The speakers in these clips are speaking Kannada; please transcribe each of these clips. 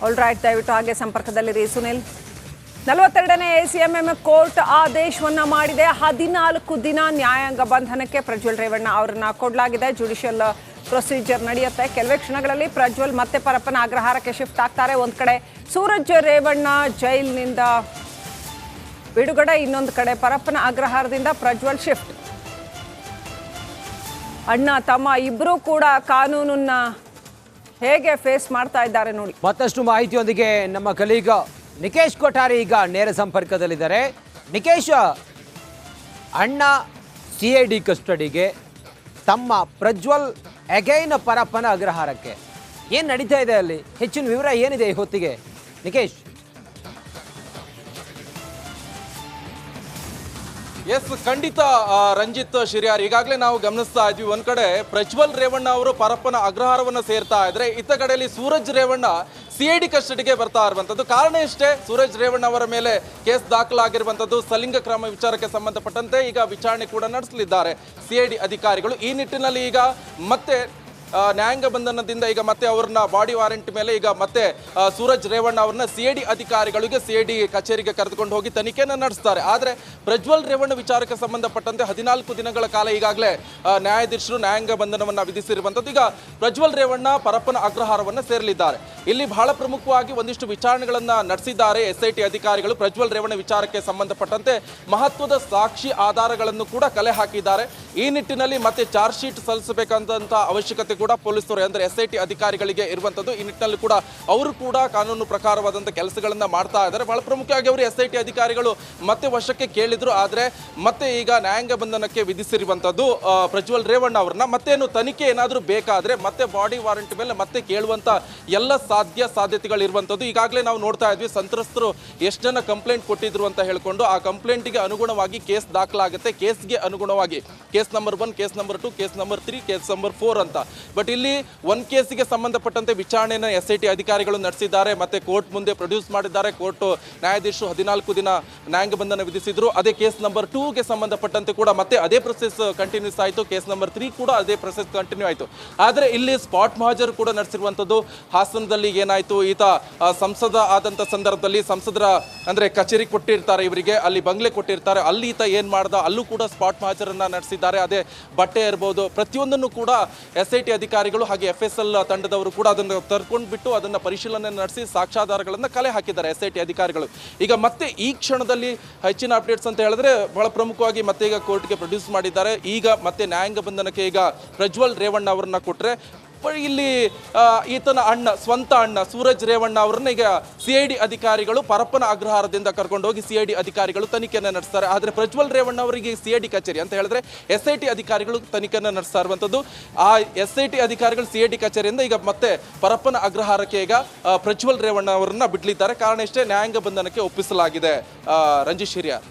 ಆಲ್ ರೈಟ್, ದಯವಿಟ್ಟು ಹಾಗೆ ಸಂಪರ್ಕದಲ್ಲಿರಿ ಸುನಿಲ್. 42ನೇ ACMM ಕೋರ್ಟ್ ಆದೇಶವನ್ನ ಮಾಡಿದೆ. 14 ದಿನ ನ್ಯಾಯಾಂಗ ಬಂಧನಕ್ಕೆ ಪ್ರಜ್ವಲ್ ರೇವಣ್ಣ ಅವರನ್ನ ಕೊಡಲಾಗಿದೆ. ಜುಡಿಷಿಯಲ್ ಪ್ರೊಸೀಜರ್ ನಡೆಯುತ್ತೆ. ಕೆಲವೇ ಕ್ಷಣಗಳಲ್ಲಿ ಪ್ರಜ್ವಲ್ ಮತ್ತೆ ಪರಪ್ಪನ ಅಗ್ರಹಾರಕ್ಕೆ ಶಿಫ್ಟ್ ಆಗ್ತಾರೆ. ಒಂದು ಕಡೆ ಸೂರಜ್ ರೇವಣ್ಣ ಜೈಲಿನಿಂದ ಬಿಡುಗಡೆ, ಇನ್ನೊಂದು ಕಡೆ ಪರಪ್ಪನ ಅಗ್ರಹಾರದಿಂದ ಪ್ರಜ್ವಲ್ ಶಿಫ್ಟ್. ಅಣ್ಣ ತಮ್ಮ ಇಬ್ಬರೂ ಕೂಡ ಕಾನೂನನ್ನ ಹೇಗೆ ಫೇಸ್ ಮಾಡ್ತಾ ಇದ್ದಾರೆ ನೋಡಿ. ಮತ್ತಷ್ಟು ಮಾಹಿತಿಯೊಂದಿಗೆ ನಮ್ಮ ಕಲೀಗ ನಿಕೇಶ್ ಕೊಠಾರಿ ಈಗ ನೇರ ಸಂಪರ್ಕದಲ್ಲಿದ್ದಾರೆ. ನಿಕೇಶ್, ಅಣ್ಣ CID ಕಸ್ಟಡಿಗೆ, ತಮ್ಮ ಪ್ರಜ್ವಲ್ ಅಗೈನ್ ಪರಪ್ಪನ ಅಗ್ರಹಾರಕ್ಕೆ, ಏನು ನಡೀತಾ ಇದೆ ಅಲ್ಲಿ? ಹೆಚ್ಚಿನ ವಿವರ ಏನಿದೆ ಈ ಹೊತ್ತಿಗೆ ನಿಕೇಶ್? ಎಸ್, ಖಂಡಿತ ರಂಜಿತ್ ಶಿರ್ಯಾರ್, ಈಗಾಗಲೇ ನಾವು ಗಮನಿಸ್ತಾ ಇದ್ವಿ. ಒಂದ್ ಕಡೆ ಪ್ರಜ್ವಲ್ ರೇವಣ್ಣ ಅವರು ಪರಪ್ಪನ ಅಗ್ರಹಾರವನ್ನ ಸೇರ್ತಾ ಇದ್ರೆ, ಇತ್ತ ಕಡೆಯಲ್ಲಿ ಸೂರಜ್ ರೇವಣ್ಣ CID ಕಸ್ಟಡಿಗೆ ಬರ್ತಾ ಇರುವಂತದ್ದು. ಕಾರಣ ಇಷ್ಟೇ, ಸೂರಜ್ ರೇವಣ್ಣ ಅವರ ಮೇಲೆ ಕೇಸ್ ದಾಖಲಾಗಿರುವಂತದ್ದು. ಸಲಿಂಗ ಕ್ರಮ ವಿಚಾರಕ್ಕೆ ಸಂಬಂಧಪಟ್ಟಂತೆ ಈಗ ವಿಚಾರಣೆ ಕೂಡ ನಡೆಸಲಿದ್ದಾರೆ CID ಅಧಿಕಾರಿಗಳು. ಈ ನಿಟ್ಟಿನಲ್ಲಿ ಈಗ ಮತ್ತೆ ನ್ಯಾಯಾಂಗ ಬಂಧನದಿಂದ ಈಗ ಮತ್ತೆ ಅವ್ರನ್ನ ಬಾಡಿ ವಾರೆಂಟ್ ಮೇಲೆ ಈಗ ಮತ್ತೆ ಸೂರಜ್ ರೇವಣ್ಣ ಅವ್ರನ್ನ CID ಅಧಿಕಾರಿಗಳಿಗೆ CID ಕಚೇರಿಗೆ ಕರೆದುಕೊಂಡು ಹೋಗಿ ತನಿಖೆಯನ್ನು ನಡೆಸ್ತಾರೆ. ಆದರೆ ಪ್ರಜ್ವಲ್ ರೇವಣ್ಣ ವಿಚಾರಕ್ಕೆ ಸಂಬಂಧಪಟ್ಟಂತೆ 14 ದಿನಗಳ ಕಾಲ ಈಗಾಗಲೇ ನ್ಯಾಯಾಧೀಶರು ನ್ಯಾಯಾಂಗ ಬಂಧನವನ್ನು ವಿಧಿಸಿರುವಂಥದ್ದು. ಈಗ ಪ್ರಜ್ವಲ್ ರೇವಣ್ಣ ಪರಪ್ಪನ ಅಗ್ರಹಾರವನ್ನು ಸೇರಲಿದ್ದಾರೆ. ಇಲ್ಲಿ ಬಹಳ ಪ್ರಮುಖವಾಗಿ ಒಂದಿಷ್ಟು ವಿಚಾರಣೆಗಳನ್ನು ನಡೆಸಿದ್ದಾರೆ SIT ಅಧಿಕಾರಿಗಳು. ಪ್ರಜ್ವಲ್ ರೇವಣ್ಣ ವಿಚಾರಕ್ಕೆ ಸಂಬಂಧಪಟ್ಟಂತೆ ಮಹತ್ವದ ಸಾಕ್ಷಿ ಆಧಾರಗಳನ್ನು ಕೂಡ ಕಲೆ ಹಾಕಿದ್ದಾರೆ. ಈ ನಿಟ್ಟಿನಲ್ಲಿ ಮತ್ತೆ ಚಾರ್ಜ್ ಶೀಟ್ ಸಲ್ಲಿಸಬೇಕಂತ ಅವಶ್ಯಕತೆ ಕೂಡ ಪೊಲೀಸರು ಅಂದ್ರೆ SIT ಅಧಿಕಾರಿಗಳಿಗೆ ಇರುವಂತದ್ದು. ಈ ನಿಟ್ಟಿನಲ್ಲಿ ಕೂಡ ಅವರು ಕೂಡ ಕಾನೂನು ಪ್ರಕಾರವಾದಂತಹ ಕೆಲಸಗಳನ್ನ ಮಾಡ್ತಾ ಇದ್ದಾರೆ. ಬಹಳ ಪ್ರಮುಖವಾಗಿ ಅವರು SIT ಅಧಿಕಾರಿಗಳು ಮತ್ತೆ ವಶಕ್ಕೆ ಕೇಳಿದ್ರು, ಆದ್ರೆ ಮತ್ತೆ ಈಗ ನ್ಯಾಯಾಂಗ ಬಂಧನಕ್ಕೆ ವಿಧಿಸಿರುವಂತದ್ದು ಪ್ರಜ್ವಲ್ ರೇವಣ್ಣ ಅವ್ರನ್ನ. ಮತ್ತೇನು ತನಿಖೆ ಏನಾದರೂ ಬೇಕಾದ್ರೆ ಮತ್ತೆ ಬಾಡಿ ವಾರೆಂಟ್ ಮೇಲೆ ಮತ್ತೆ ಕೇಳುವಂತ ಎಲ್ಲ ಸಾಧ್ಯತೆಗಳು ಇರುವಂತದ್ದು. ಈಗಾಗಲೇ ನಾವು ನೋಡ್ತಾ ಇದ್ವಿ, ಸಂತ್ರಸ್ತರು ಎಷ್ಟು ಜನ ಕಂಪ್ಲೇಂಟ್ ಕೊಟ್ಟಿದ್ರು ಅಂತ ಹೇಳ್ಕೊಂಡು ಆ ಕಂಪ್ಲೇಂಟ್ಗೆ ಅನುಗುಣವಾಗಿ ಕೇಸ್ ದಾಖಲಾಗುತ್ತೆ. ಕೇಸ್ಗೆ ಅನುಗುಣವಾಗಿ case number 1, case number 2, case number 3, case number 4 ಅಂತ. ಬಟ್ ಇಲ್ಲಿ ಒಂದು ಕೇಸಿಗೆ ಸಂಬಂಧಪಟ್ಟಂತೆ ವಿಚಾರಣೆಯನ್ನು SIT ಅಧಿಕಾರಿಗಳು ನಡೆಸಿದ್ದಾರೆ, ಮತ್ತೆ ಕೋರ್ಟ್ ಮುಂದೆ ಪ್ರೊಡ್ಯೂಸ್ ಮಾಡಿದ್ದಾರೆ. ಕೋರ್ಟ್ ನ್ಯಾಯಾಧೀಶರು 14 ದಿನ ನ್ಯಾಯಾಂಗ ಬಂಧನ ವಿಧಿಸಿದ್ರು. ಅದೇ ಕೇಸ್ ನಂಬರ್ 2ಗೆ ಸಂಬಂಧಪಟ್ಟಂತೆ ಕೂಡ ಮತ್ತೆ ಅದೇ ಪ್ರೊಸೆಸ್ ಕಂಟಿನ್ಯೂಸ್ ಆಯಿತು. ಕೇಸ್ ನಂಬರ್ 3 ಕೂಡ ಅದೇ ಪ್ರೊಸೆಸ್ ಕಂಟಿನ್ಯೂ ಆಯಿತು. ಆದರೆ ಇಲ್ಲಿ ಸ್ಪಾಟ್ ಮಹಾಜರು ಕೂಡ ನಡೆಸಿರುವಂಥದ್ದು. ಹಾಸನದಲ್ಲಿ ಏನಾಯಿತು, ಈತ ಸಂಸದ ಆದಂಥ ಸಂದರ್ಭದಲ್ಲಿ ಸಂಸದರ ಅಂದರೆ ಕಚೇರಿ ಕೊಟ್ಟಿರ್ತಾರೆ ಇವರಿಗೆ, ಅಲ್ಲಿ ಬಂಗ್ಲೆ ಕೊಟ್ಟಿರ್ತಾರೆ, ಅಲ್ಲಿ ಈತ ಏನು ಮಾಡ್ದ, ಅಲ್ಲೂ ಕೂಡ ಸ್ಪಾಟ್ ಮಹಾಜರನ್ನು ನಡೆಸಿದ್ದಾರೆ. ಅದೇ ಬಟ್ಟೆ ಇರ್ಬೋದು, ಪ್ರತಿಯೊಂದನ್ನು ಕೂಡ SIT ಅಧಿಕಾರಿಗಳು ಹಾಗೆ FSL ತಂಡದವರು ಕೂಡ ಅದನ್ನು ತರ್ಕೊಂಡು ಬಿಟ್ಟು ಅದನ್ನು ಪರಿಶೀಲನೆ ನಡೆಸಿ ಸಾಕ್ಷ್ಯಾಧಾರಗಳನ್ನು ಕಲೆ ಹಾಕಿದ್ದಾರೆ SIT ಅಧಿಕಾರಿಗಳು. ಈಗ ಮತ್ತೆ ಈ ಕ್ಷಣದಲ್ಲಿ ಹೆಚ್ಚಿನ ಅಪ್ಡೇಟ್ಸ್ ಅಂತ ಹೇಳಿದ್ರೆ ಬಹಳ ಪ್ರಮುಖವಾಗಿ ಮತ್ತೆ ಈಗ ಕೋರ್ಟ್ಗೆ ಪ್ರೊಡ್ಯೂಸ್ ಮಾಡಿದ್ದಾರೆ. ಈಗ ಮತ್ತೆ ನ್ಯಾಯಾಂಗ ಬಂಧನಕ್ಕೆ ಈಗ ಪ್ರಜ್ವಲ್ ರೇವಣ್ಣ ಅವರನ್ನ ಕೊಟ್ಟರೆ, ಇಲ್ಲಿ ಈತನ ಸ್ವಂತ ಅಣ್ಣ ಸೂರಜ್ ರೇವಣ್ಣ ಅವರನ್ನ ಈಗ CID ಅಧಿಕಾರಿಗಳು ಪರಪ್ಪನ ಅಗ್ರಹಾರದಿಂದ ಕರ್ಕೊಂಡೋಗಿ CID ಅಧಿಕಾರಿಗಳು ತನಿಖೆಯನ್ನು ನಡೆಸ್ತಾರೆ. ಆದರೆ ಪ್ರಜ್ವಲ್ ರೇವಣ್ಣ ಅವರಿಗೆ CID ಕಚೇರಿ ಅಂತ ಹೇಳಿದ್ರೆ SIT ಅಧಿಕಾರಿಗಳು ತನಿಖೆಯನ್ನು ನಡೆಸ್ತಾ ಇರುವಂಥದ್ದು. ಆ SIT ಅಧಿಕಾರಿಗಳು CID ಕಚೇರಿಯಿಂದ ಈಗ ಮತ್ತೆ ಪರಪ್ಪನ ಅಗ್ರಹಾರಕ್ಕೆ ಈಗ ಪ್ರಜ್ವಲ್ ರೇವಣ್ಣ ಅವರನ್ನ ಬಿಡ್ಲಿದ್ದಾರೆ. ಕಾರಣ ಇಷ್ಟೇ, ನ್ಯಾಯಾಂಗ ಬಂಧನಕ್ಕೆ ಒಪ್ಪಿಸಲಾಗಿದೆ. Ranjit Shiryar.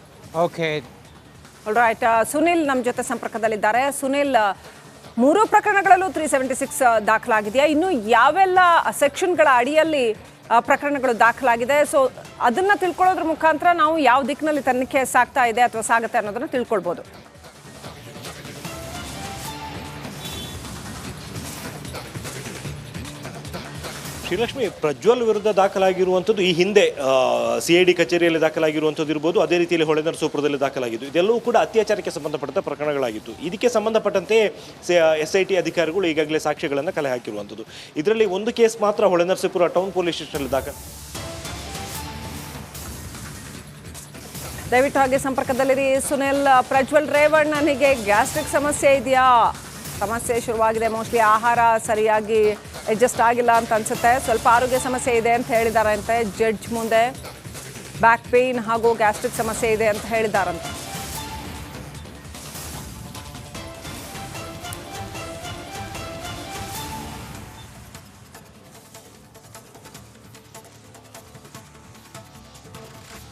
Okay, all right, Sunil ನಮ್ಮ ಜೊತೆ ಸಂಪರ್ಕದಲ್ಲಿದ್ದಾರೆ. ಸುನಿಲ್, 3 ಪ್ರಕರಣಗಳಲ್ಲೂ 376 ದಾಖಲಾಗಿದೆಯಾ? ಇನ್ನು ಯಾವೆಲ್ಲ ಸೆಕ್ಷನ್ಗಳ ಅಡಿಯಲ್ಲಿ ಪ್ರಕರಣಗಳು ದಾಖಲಾಗಿದೆ? ಸೊ ಅದನ್ನು ತಿಳ್ಕೊಳ್ಳೋದ್ರ ಮುಖಾಂತರ ನಾವು ಯಾವ ದಿಕ್ಕಿನಲ್ಲಿ ತನಿಖೆ ಸಾಗ್ತಾ ಇದೆ ಅಥವಾ ಸಾಗುತ್ತೆ ಅನ್ನೋದನ್ನು ತಿಳ್ಕೊಳ್ಬೋದು. ಶ್ರೀಲಕ್ಷ್ಮಿ, ಪ್ರಜ್ವಲ್ ವಿರುದ್ಧ ದಾಖಲಾಗಿರುವಂಥದ್ದು ಈ ಹಿಂದೆ CID ಕಚೇರಿಯಲ್ಲಿ ದಾಖಲಾಗಿರುವಂಥದ್ದು ಇರ್ಬೋದು, ಅದೇ ರೀತಿಯಲ್ಲಿ ಹೊಳೆನರಸೀಪುರದಲ್ಲಿ ದಾಖಲಾಗಿದ್ದು, ಇದೆಲ್ಲವೂ ಕೂಡ ಅತ್ಯಾಚಾರಕ್ಕೆ ಸಂಬಂಧಪಟ್ಟ ಪ್ರಕರಣಗಳಾಗಿತ್ತು. ಇದಕ್ಕೆ ಸಂಬಂಧಪಟ್ಟಂತೆ SIT ಅಧಿಕಾರಿಗಳು ಈಗಾಗಲೇ ಸಾಕ್ಷ್ಯಗಳನ್ನು ಕಲೆ ಹಾಕಿರುವಂಥದ್ದು. ಇದರಲ್ಲಿ ಒಂದು ಕೇಸ್ ಮಾತ್ರ ಹೊಳೆನರಸೀಪುರ ಟೌನ್ ಪೊಲೀಸ್ ಸ್ಟೇಷನ್ನಲ್ಲಿ ದಯವಿಟ್ಟು ಹಾಗೆ ಸಂಪರ್ಕದಲ್ಲಿರಿ ಸುನಿಲ್. ಪ್ರಜ್ವಲ್ ರೇವಣ್ಣನಿಗೆ ಗ್ಯಾಸ್ಟ್ರಿಕ್ ಸಮಸ್ಯೆ ಇದೆಯಾ? ಸಮಸ್ಯೆ ಶುರುವಾಗಿದೆ, ಮೋಸ್ಟ್ಲಿ ಆಹಾರ ಸರಿಯಾಗಿ ಅಡ್ಜಸ್ಟ್ ಆಗಿಲ್ಲ ಅಂತ ಅನ್ಸುತ್ತೆ. ಸ್ವಲ್ಪ ಆರೋಗ್ಯ ಸಮಸ್ಯೆ ಇದೆ ಅಂತ ಹೇಳಿದಾರಂತೆ ಜಡ್ಜ್ ಮುಂದೆ. ಬ್ಯಾಕ್ ಪೇಯ್ನ್ ಹಾಗೂ ಗ್ಯಾಸ್ಟ್ರಿಕ್ ಸಮಸ್ಯೆ ಇದೆ ಅಂತ ಹೇಳಿದಾರಂತೆ.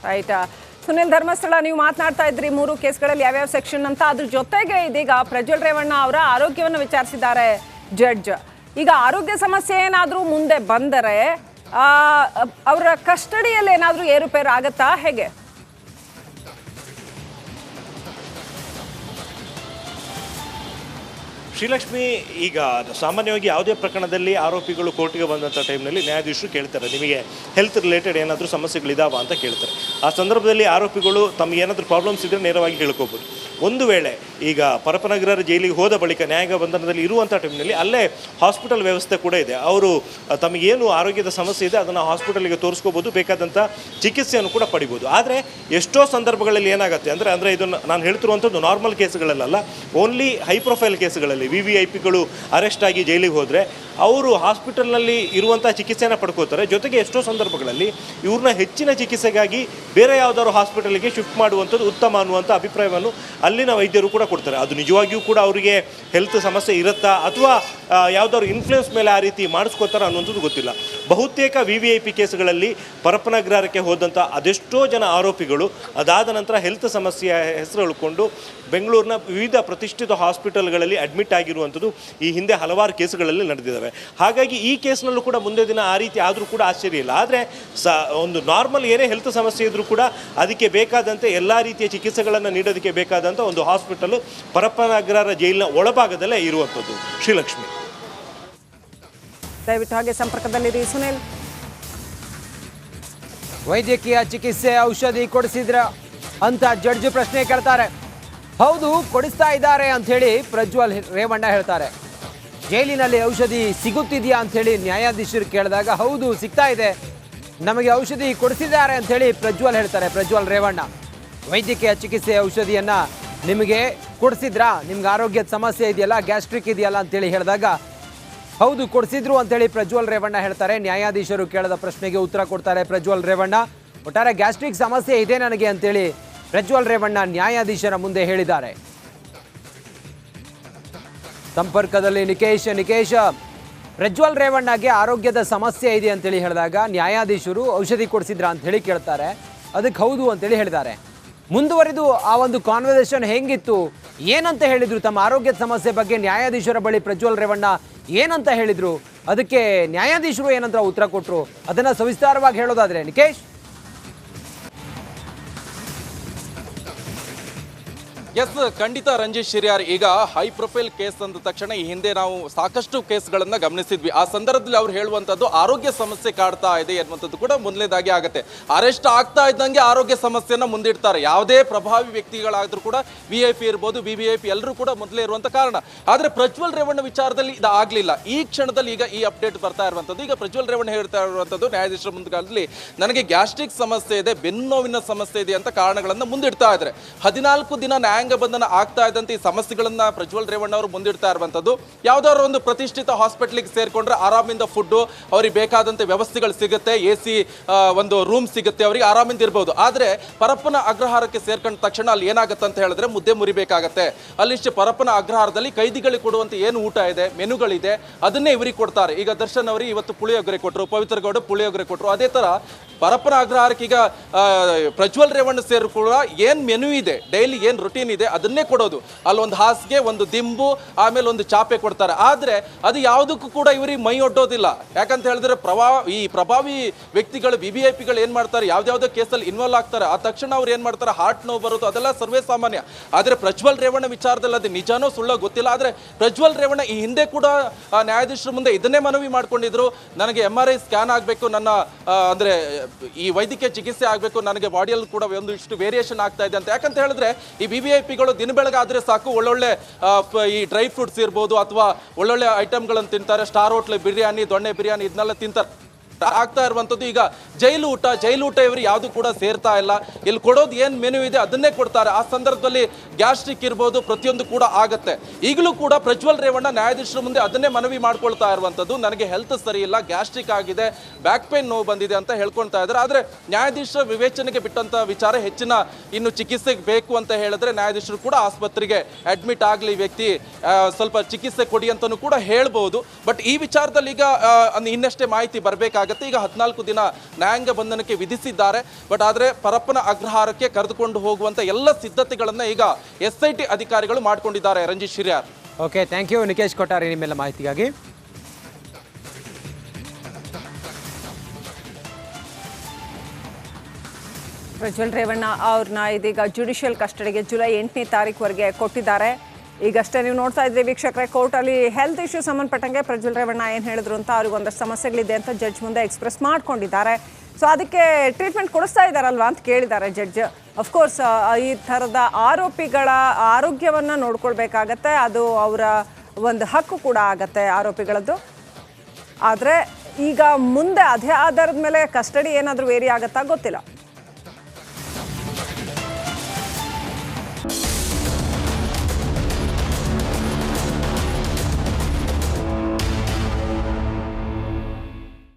ರೈಟ್ ಸುನಿಲ್, ಧರ್ಮಸ್ಥಳ ನೀವು ಮಾತನಾಡ್ತಾ ಇದ್ರಿ 3 ಕೇಸ್ಗಳಲ್ಲಿ ಯಾವ್ಯಾವ ಸೆಕ್ಷನ್ ಅಂತ. ಅದ್ರ ಜೊತೆಗೆ ಇದೀಗ ಪ್ರಜ್ವಲ್ ರೇವಣ್ಣ ಅವರ ಆರೋಗ್ಯವನ್ನು ವಿಚಾರಿಸಿದ್ದಾರೆ ಜಡ್ಜ್. ಈಗ ಆರೋಗ್ಯ ಸಮಸ್ಯೆ ಏನಾದರೂ ಮುಂದೆ ಬಂದರೆ ಅವರ ಕಸ್ಟಡಿಯಲ್ಲಿ ಏನಾದರೂ ಏರುಪೇರು ಆಗತ್ತಾ, ಹೇಗೆ? ಶ್ರೀಲಕ್ಷ್ಮಿ, ಈಗ ಸಾಮಾನ್ಯವಾಗಿ ಯಾವುದೇ ಪ್ರಕರಣದಲ್ಲಿ ಆರೋಪಿಗಳು ಕೋರ್ಟ್ಗೆ ಬಂದಂಥ ಟೈಮ್ನಲ್ಲಿ ನ್ಯಾಯಾಧೀಶರು ಕೇಳ್ತಾರೆ, ನಿಮಗೆ ಹೆಲ್ತ್ ರಿಲೇಟೆಡ್ ಏನಾದರೂ ಸಮಸ್ಯೆಗಳಿದಾವ ಅಂತ ಕೇಳ್ತಾರೆ. ಆ ಸಂದರ್ಭದಲ್ಲಿ ಆರೋಪಿಗಳು ತಮಗೆ ಏನಾದರೂ ಪ್ರಾಬ್ಲಮ್ಸ್ ಇದ್ದರೆ ನೇರವಾಗಿ ಹೇಳ್ಕೋಬೋದು. ಒಂದು ವೇಳೆ ಈಗ ಪರಪ್ಪನಗರ ಜೈಲಿಗೆ ಹೋದ ಬಳಿಕ ನ್ಯಾಯಾಂಗ ಬಂಧನದಲ್ಲಿ ಇರುವಂಥ ಟೈಮ್ನಲ್ಲಿ ಅಲ್ಲೇ ಹಾಸ್ಪಿಟಲ್ ವ್ಯವಸ್ಥೆ ಕೂಡ ಇದೆ. ಅವರು ತಮಗೇನು ಆರೋಗ್ಯದ ಸಮಸ್ಯೆ ಇದೆ ಅದನ್ನು ಹಾಸ್ಪಿಟಲ್ಗೆ ತೋರಿಸ್ಕೋಬೋದು, ಬೇಕಾದಂಥ ಚಿಕಿತ್ಸೆಯನ್ನು ಕೂಡ ಪಡಿಬೋದು. ಆದರೆ ಎಷ್ಟೋ ಸಂದರ್ಭಗಳಲ್ಲಿ ಏನಾಗುತ್ತೆ ಅಂದರೆ ಇದನ್ನು ನಾನು ಹೇಳ್ತಿರುವಂಥದ್ದು ನಾರ್ಮಲ್ ಕೇಸ್ಗಳಲ್ಲ, ಓನ್ಲಿ ಹೈ ಪ್ರೊಫೈಲ್ ಕೇಸ್ಗಳಲ್ಲಿ VVIPಗಳು ಅರೆಸ್ಟ್ ಆಗಿ ಜೈಲಿಗೆ ಹೋದರೆ ಅವರು ಹಾಸ್ಪಿಟಲ್ನಲ್ಲಿ ಇರುವಂಥ ಚಿಕಿತ್ಸೆನ ಪಡ್ಕೋತಾರೆ. ಜೊತೆಗೆ ಎಷ್ಟೋ ಸಂದರ್ಭಗಳಲ್ಲಿ ಇವ್ರನ್ನ ಹೆಚ್ಚಿನ ಚಿಕಿತ್ಸೆಗಾಗಿ ಬೇರೆ ಯಾವುದಾದ್ರು ಹಾಸ್ಪಿಟಲ್ಗೆ ಶಿಫ್ಟ್ ಮಾಡುವಂಥದ್ದು ಉತ್ತಮ ಅನ್ನುವಂಥ ಅಭಿಪ್ರಾಯವನ್ನು ಅಲ್ಲಿನ ವೈದ್ಯರು ಕೂಡ ಕೊಡ್ತಾರೆ. ಅದು ನಿಜವಾಗಿಯೂ ಕೂಡ ಅವರಿಗೆ ಹೆಲ್ತ್ ಸಮಸ್ಯೆ ಇರುತ್ತಾ ಅಥವಾ ಯಾವುದಾದ್ರು ಇನ್ಫ್ಲೂಯೆನ್ಸ್ ಮೇಲೆ ಆ ರೀತಿ ಮಾಡಿಸ್ಕೋತಾರೆ ಅನ್ನುವಂಥದ್ದು ಗೊತ್ತಿಲ್ಲ. ಬಹುತೇಕ VVIP ಕೇಸ್ಗಳಲ್ಲಿ ಪರಪ್ಪನಗ್ರಹಾರಕ್ಕೆ ಹೋದಂಥ ಅದೆಷ್ಟೋ ಜನ ಆರೋಪಿಗಳು ಅದಾದ ನಂತರ ಹೆಲ್ತ್ ಸಮಸ್ಯೆಯ ಹೆಸರು ಹೇಳ್ಕೊಂಡು ಬೆಂಗಳೂರಿನ ವಿವಿಧ ಪ್ರತಿಷ್ಠಿತ ಹಾಸ್ಪಿಟಲ್ಗಳಲ್ಲಿ ಅಡ್ಮಿಟ್ ಆಗಿರುವಂಥದ್ದು ಈ ಹಿಂದೆ ಹಲವಾರು ಕೇಸುಗಳಲ್ಲಿ ನಡೆದಿದ್ದಾವೆ. ಹಾಗಾಗಿ ಈ ಕೇಸ್ನಲ್ಲೂ ಕೂಡ ಮುಂದೆ ದಿನ ಆ ರೀತಿ ಆದರೂ ಕೂಡ ಆಶ್ಚರ್ಯ ಇಲ್ಲ. ಆದರೆ ಒಂದು ನಾರ್ಮಲ್ ಏನೇ ಹೆಲ್ತ್ ಸಮಸ್ಯೆ ಇದ್ದರೂ ಕೂಡ ಅದಕ್ಕೆ ಬೇಕಾದಂತೆ ಎಲ್ಲ ರೀತಿಯ ಚಿಕಿತ್ಸೆಗಳನ್ನು ನೀಡೋದಕ್ಕೆ ಬೇಕಾದಂಥ ಒಂದು ಹಾಸ್ಪಿಟಲು ಪರಪ್ಪನಗ್ರಹಾರ ಜೈಲಿನ ಒಳಭಾಗದಲ್ಲೇ ಇರುವಂಥದ್ದು. ಶ್ರೀಲಕ್ಷ್ಮಿ, ದಯವಿಟ್ಟು ಹಾಗೆ ಸಂಪರ್ಕದಲ್ಲಿರಿ ಸುನಿಲ್. ವೈದ್ಯಕೀಯ ಚಿಕಿತ್ಸೆ ಔಷಧಿ ಕೊಡಿಸಿದ್ರ ಅಂತ ಜಡ್ಜ್ ಪ್ರಶ್ನೆ ಕೇಳ್ತಾರೆ. ಹೌದು, ಕೊಡಿಸ್ತಾ ಇದ್ದಾರೆ ಅಂಥೇಳಿ ಪ್ರಜ್ವಲ್ ರೇವಣ್ಣ ಹೇಳ್ತಾರೆ. ಜೈಲಿನಲ್ಲಿ ಔಷಧಿ ಸಿಗುತ್ತಿದೆಯಾ ಅಂಥೇಳಿ ನ್ಯಾಯಾಧೀಶರು ಕೇಳಿದಾಗ ಹೌದು ಸಿಗ್ತಾ ಇದೆ, ನಮಗೆ ಔಷಧಿ ಕೊಡಿಸಿದ್ದಾರೆ ಅಂಥೇಳಿ ಪ್ರಜ್ವಲ್ ಹೇಳ್ತಾರೆ. ಪ್ರಜ್ವಲ್ ರೇವಣ್ಣ ವೈದ್ಯಕೀಯ ಚಿಕಿತ್ಸೆ ಔಷಧಿಯನ್ನು ನಿಮಗೆ ಕೊಡಿಸಿದ್ರಾ, ನಿಮ್ಗೆ ಆರೋಗ್ಯದ ಸಮಸ್ಯೆ ಇದೆಯಲ್ಲ, ಗ್ಯಾಸ್ಟ್ರಿಕ್ ಇದೆಯಲ್ಲ ಅಂತೇಳಿ ಹೇಳಿದಾಗ ಹೌದು ಕೊಡಿಸಿದ್ರು ಅಂತೇಳಿ ಪ್ರಜ್ವಲ್ ರೇವಣ್ಣ ಹೇಳ್ತಾರೆ. ನ್ಯಾಯಾಧೀಶರು ಕೇಳಿದ ಪ್ರಶ್ನೆಗೆ ಉತ್ತರ ಕೊಡ್ತಾರೆ ಪ್ರಜ್ವಲ್ ರೇವಣ್ಣ. ಒಟ್ಟಾರೆ ಗ್ಯಾಸ್ಟ್ರಿಕ್ ಸಮಸ್ಯೆ ಇದೆ ನನಗೆ ಅಂತೇಳಿ ಪ್ರಜ್ವಲ್ ರೇವಣ್ಣ ನ್ಯಾಯಾಧೀಶರ ಮುಂದೆ ಹೇಳಿದ್ದಾರೆ. ಸಂಪರ್ಕದಲ್ಲಿ ನಿಕೇಶ್, ಪ್ರಜ್ವಲ್ ರೇವಣ್ಣಗೆ ಆರೋಗ್ಯದ ಸಮಸ್ಯೆ ಇದೆ ಅಂತೇಳಿ ಹೇಳಿದಾಗ ನ್ಯಾಯಾಧೀಶರು ಔಷಧಿ ಕೊಡಿಸಿದ್ರ ಅಂತ ಹೇಳಿ ಕೇಳ್ತಾರೆ. ಅದಕ್ಕೆ ಹೌದು ಅಂತೇಳಿ ಹೇಳಿದ್ದಾರೆ. ಮುಂದುವರಿದು ಆ ಒಂದು ಕಾನ್ವರ್ಸೇಷನ್ ಹೆಂಗಿತ್ತು, ಏನಂತ ಹೇಳಿದ್ರು, ತಮ್ಮ ಆರೋಗ್ಯದ ಸಮಸ್ಯೆ ಬಗ್ಗೆ ನ್ಯಾಯಾಧೀಶರ ಬಳಿ ಪ್ರಜ್ವಲ್ ರೇವಣ್ಣ ಏನಂತ ಹೇಳಿದ್ರು, ಅದಕ್ಕೆ ನ್ಯಾಯಾಧೀಶರು ಏನಂತ ಉತ್ತರ ಕೊಟ್ಟರು, ಅದನ್ನು ಸವಿಸ್ತಾರವಾಗಿ ಹೇಳೋದಾದ್ರೆ ನಿಕೇಶ್. ಎಸ್, ಖಂಡಿತ ರಂಜಿತ್ ಶಿರ್ಯಾರ್. ಈಗ ಹೈ ಪ್ರೊಫೈಲ್ ಕೇಸ್ ಅಂದ ತಕ್ಷಣ ಈ ಹಿಂದೆ ನಾವು ಸಾಕಷ್ಟು ಕೇಸ್ಗಳನ್ನ ಗಮನಿಸಿದ್ವಿ. ಆ ಸಂದರ್ಭದಲ್ಲಿ ಅವ್ರು ಹೇಳುವಂಥದ್ದು ಆರೋಗ್ಯ ಸಮಸ್ಯೆ ಕಾಡ್ತಾ ಇದೆ ಅನ್ನುವಂಥದ್ದು ಕೂಡ ಮೊದಲನೇದಾಗಿ ಆಗುತ್ತೆ. ಅರೆಸ್ಟ್ ಆಗ್ತಾ ಇದ್ದಂಗೆ ಆರೋಗ್ಯ ಸಮಸ್ಯೆನ ಮುಂದಿಡ್ತಾರೆ. ಯಾವುದೇ ಪ್ರಭಾವಿ ವ್ಯಕ್ತಿಗಳಾದ್ರೂ ಕೂಡ VIP ಇರ್ಬೋದು, VVIP ಎಲ್ಲರೂ ಕೂಡ ಮೊದಲೇ ಇರುವಂಥ ಕಾರಣ. ಆದರೆ ಪ್ರಜ್ವಲ್ ರೇವಣ್ಣ ವಿಚಾರದಲ್ಲಿ ಇದು ಆಗಲಿಲ್ಲ. ಈ ಕ್ಷಣದಲ್ಲಿ ಈಗ ಈ ಅಪ್ಡೇಟ್ ಬರ್ತಾ ಇರುವಂಥದ್ದು. ಈಗ ಪ್ರಜ್ವಲ್ ರೇವಣ್ಣ ಹೇಳ್ತಾ ಇರುವಂಥದ್ದು ನ್ಯಾಯಾಧೀಶರ ಮುಂದಕಾಲದಲ್ಲಿ ನನಗೆ ಗ್ಯಾಸ್ಟ್ರಿಕ್ ಸಮಸ್ಯೆ ಇದೆ, ಬೆನ್ನು ನೋವಿನ ಸಮಸ್ಯೆ ಇದೆ ಅಂತ ಕಾರಣಗಳನ್ನು ಮುಂದಿಡ್ತಾ ಇದ್ದಾರೆ. 14 ದಿನ ನ್ಯಾಯಾಂಗ ಬಂಧನ ಆಗ್ತಾ ಇದ್ದಂತೆ ಈ ಸಮಸ್ಯೆಗಳನ್ನ ಪ್ರಜ್ವಲ್ ರೇವಣ್ಣ ಅವರು ಮುಂದಿಡ್ತಾ ಇರುವಂತದ್ದು. ಯಾವ್ದಾದ್ರು ಒಂದು ಪ್ರತಿಷ್ಠಿತ ಹಾಸ್ಪಿಟಲ್ಗೆ ಸೇರ್ಕೊಂಡ್ರೆ ಆರಾಮಿಂದ ಫುಡ್ ಅವ್ರಿಗೆ ಬೇಕಾದಂತೆ ವ್ಯವಸ್ಥೆಗಳು ಸಿಗುತ್ತೆ, AC ಒಂದು ರೂಮ್ ಸಿಗುತ್ತೆ, ಅವರಿಗೆ ಆರಾಮಿಂದ ಇರ್ಬೋದು. ಆದ್ರೆ ಪರಪ್ಪನ ಅಗ್ರಹಾರಕ್ಕೆ ಸೇರ್ಕೊಂಡ ತಕ್ಷಣ ಅಲ್ಲಿ ಏನಾಗುತ್ತೆ ಅಂತ ಹೇಳಿದ್ರೆ ಮುದ್ದೆ ಮುರಿಬೇಕಾಗತ್ತೆ. ಅಲ್ಲಿಷ್ಟು ಪರಪ್ಪನ ಅಗ್ರಹಾರದಲ್ಲಿ ಕೈದಿಗಳಿಗೆ ಕೊಡುವಂತ ಏನು ಊಟ ಇದೆ, ಮೆನುಗಳಿದೆ, ಅದನ್ನೇ ಇವರಿಗೆ ಕೊಡ್ತಾರೆ. ಈಗ ದರ್ಶನ್ ಅವರಿಗೆ ಇವತ್ತು ಪುಳಿಯೋಗರೆ ಕೊಟ್ಟರು, ಪವಿತ್ರ ಗೌಡ ಪುಳಿಯೋಗರೆ ಕೊಟ್ಟರು. ಅದೇ ತರ ಪರಪ್ಪನ ಅಗ್ರಹಾರಕ್ಕೆ ಈಗ ಪ್ರಜ್ವಲ್ ರೇವಣ್ಣ ಸೇರು ಕೂಡ ಏನ್ ಮೆನು ಇದೆ, ಡೈಲಿ ಏನ್ ರುಟೀನ್ ಇದೆ ಅದನ್ನೇ ಕೊಡೋದು. ಅಲ್ಲೊಂದು ಹಾಸಿಗೆ, ಒಂದು ದಿಂಬು, ಆಮೇಲೆ ಒಂದು ಚಾಪೆ ಕೊಡ್ತಾರೆ. ಆದ್ರೆ ಅದು ಯಾವುದಕ್ಕೂ ಕೂಡ ಇವರಿಗೆ ಮೈ ಒಡ್ಡೋದಿಲ್ಲ. ಯಾಕಂತ ಹೇಳಿದ್ರೆ ಈ ಪ್ರಭಾವಿ ವ್ಯಕ್ತಿಗಳು VVIPಗಳು ಏನ್ ಮಾಡ್ತಾರೆ, ಯಾವ್ದಾವ್ದೋ ಕೇಸಲ್ಲಿ ಇನ್ವಾಲ್ವ್ ಆಗ್ತಾರೆ, ಆ ತಕ್ಷಣ ಅವ್ರು ಏನ್ ಮಾಡ್ತಾರೆ, ಹಾರ್ಟ್ ನೋವು ಬರೋದು, ಅದೆಲ್ಲ ಸರ್ವೇ ಸಾಮಾನ್ಯ. ಆದ್ರೆ ಪ್ರಜ್ವಲ್ ರೇವಣ್ಣ ವಿಚಾರದಲ್ಲಿ ಅದು ನಿಜಾನೋ ಸುಳ್ಳೋ ಗೊತ್ತಿಲ್ಲ. ಆದ್ರೆ ಪ್ರಜ್ವಲ್ ರೇವಣ್ಣ ಈ ಹಿಂದೆ ಕೂಡ ನ್ಯಾಯಾಧೀಶರ ಮುಂದೆ ಇದನ್ನೇ ಮನವಿ ಮಾಡ್ಕೊಂಡಿದ್ರು, ನನಗೆ MRI ಸ್ಕ್ಯಾನ್ ಆಗಬೇಕು, ನನ್ನ ಅಂದ್ರೆ ಈ ವೈದ್ಯಕೀಯ ಚಿಕಿತ್ಸೆ ಆಗಬೇಕು, ನನಗೆ ಬಾಡಿಯಲ್ಲಿ ಕೂಡ ಒಂದಿಷ್ಟು ವೇರಿಯೇಷನ್ ಆಗ್ತಾ ಇದೆ ಅಂತ. ಯಾಕಂತ ಹೇಳಿದ್ರೆ ಈ VVIPಗಳು ದಿನ ಬೆಳಗಾದ್ರೆ ಸಾಕು ಒಳ್ಳೊಳ್ಳೆ ಈ ಡ್ರೈ ಫ್ರೂಟ್ಸ್ ಇರ್ಬೋದು ಅಥವಾ ಒಳ್ಳೊಳ್ಳೆ ಐಟಮ್ಗಳನ್ನು ತಿಂತಾರೆ. ಸ್ಟಾರ್ ಹೋಟ್ಲ್ ಬಿರಿಯಾನಿ, ದೊಣ್ಣೆ ಬಿರಿಯಾನಿ ಇದನ್ನೆಲ್ಲ ತಿಂತಾರೆ. ಆಗ್ತಾ ಇರುವಂತದ್ದು ಈಗ ಜೈಲು ಊಟ ಇವರು ಯಾವುದು ಕೂಡ ಸೇರ್ತಾ ಇಲ್ಲ. ಇಲ್ಲಿ ಕೊಡೋದು ಏನ್ ಮೆನು ಇದೆ ಅದನ್ನೇ ಕೊಡ್ತಾರೆ. ಆ ಸಂದರ್ಭದಲ್ಲಿ ಗ್ಯಾಸ್ಟ್ರಿಕ್ ಇರ್ಬೋದು, ಪ್ರತಿಯೊಂದು ಕೂಡ ಆಗತ್ತೆ. ಈಗಲೂ ಕೂಡ ಪ್ರಜ್ವಲ್ ರೇವಣ್ಣ ನ್ಯಾಯಾಧೀಶರ ಮುಂದೆ ಅದನ್ನೇ ಮನವಿ ಮಾಡ್ಕೊಳ್ತಾ ಇರುವಂತದ್ದು, ನನಗೆ ಹೆಲ್ತ್ ಸರಿ ಇಲ್ಲ, ಗ್ಯಾಸ್ಟ್ರಿಕ್ ಆಗಿದೆ, ಬ್ಯಾಕ್ ಪೇನ್ ನೋವು ಬಂದಿದೆ ಅಂತ ಹೇಳ್ಕೊಳ್ತಾ ಇದ್ದಾರೆ. ಆದ್ರೆ ನ್ಯಾಯಾಧೀಶರ ವಿವೇಚನೆಗೆ ಬಿಟ್ಟಂತ ವಿಚಾರ, ಹೆಚ್ಚಿನ ಇನ್ನು ಚಿಕಿತ್ಸೆಗೆ ಬೇಕು ಅಂತ ಹೇಳಿದ್ರೆ ನ್ಯಾಯಾಧೀಶರು ಕೂಡ ಆಸ್ಪತ್ರೆಗೆ ಅಡ್ಮಿಟ್ ಆಗಲಿ, ವ್ಯಕ್ತಿ ಸ್ವಲ್ಪ ಚಿಕಿತ್ಸೆ ಕೊಡಿ ಅಂತಲೂ ಕೂಡ ಹೇಳ್ಬೋದು. ಬಟ್ ಈ ವಿಚಾರದಲ್ಲಿ ಈಗ ಇನ್ನಷ್ಟೇ ಮಾಹಿತಿ ಬರಬೇಕಾಗುತ್ತೆ. ಈಗ 14 ದಿನ ನ್ಯಾಯಾಂಗ ಬಂಧನಕ್ಕೆ ವಿಧಿಸಿದ್ದಾರೆ. ಬಟ್ ಆದ್ರೆ ಪರಪ್ಪನ ಅಗ್ರಹಾರಕ್ಕೆ ಕರೆದುಕೊಂಡು ಹೋಗುವಂತ ಎಲ್ಲ ಸಿದ್ಧತೆಗಳನ್ನ ಈಗ SIT ಅಧಿಕಾರಿಗಳು ಮಾಡ್ಕೊಂಡಿದ್ದಾರೆ. Ranjit Shiryar. Okay, thank you Nikesh Kottari ನಿಮ್ಮೆಲ್ಲ ಮಾಹಿತಿಗಾಗಿ. ಪ್ರಜ್ವಲ್ ರೇವಣ್ಣ ಅವ್ರನ್ನ ಇದೀಗ ಜುಡಿಷಿಯಲ್ ಕಸ್ಟಡಿಗೆ ಜುಲೈ 8ನೇ ತಾರೀಕುವರೆಗೆ ಕೊಟ್ಟಿದ್ದಾರೆ. ಈಗಷ್ಟೇ ನೀವು ನೋಡ್ತಾ ಇದ್ರಿ ವೀಕ್ಷಕರೇ, ಕೋರ್ಟಲ್ಲಿ ಹೆಲ್ತ್ ಇಶ್ಯೂ ಸಂಬಂಧಪಟ್ಟಂಗೆ ಪ್ರಜ್ವಲ್ ರೇವಣ್ಣ ಏನು ಹೇಳಿದ್ರು ಅಂತ, ಅವ್ರಿಗೆ ಒಂದಷ್ಟು ಸಮಸ್ಯೆಗಳಿದೆ ಅಂತ ಜಡ್ಜ್ ಮುಂದೆ ಎಕ್ಸ್ಪ್ರೆಸ್ ಮಾಡ್ಕೊಂಡಿದ್ದಾರೆ. ಸೊ ಅದಕ್ಕೆ ಟ್ರೀಟ್ಮೆಂಟ್ ಕೊಡಿಸ್ತಾ ಇದ್ದಾರಲ್ವಾ ಅಂತ ಕೇಳಿದ್ದಾರೆ ಜಡ್ಜ್. ಅಫ್ಕೋರ್ಸ್ ಈ ಥರದ ಆರೋಪಿಗಳ ಆರೋಗ್ಯವನ್ನು ನೋಡ್ಕೊಳ್ಬೇಕಾಗತ್ತೆ, ಅದು ಅವರ ಒಂದು ಹಕ್ಕು ಕೂಡ ಆಗತ್ತೆ ಆರೋಪಿಗಳದ್ದು. ಆದರೆ ಈಗ ಮುಂದೆ ಅದೇ ಆಧಾರದ ಮೇಲೆ ಕಸ್ಟಡಿ ಏನಾದರೂ ವೇರಿ ಆಗುತ್ತಾ ಗೊತ್ತಿಲ್ಲ.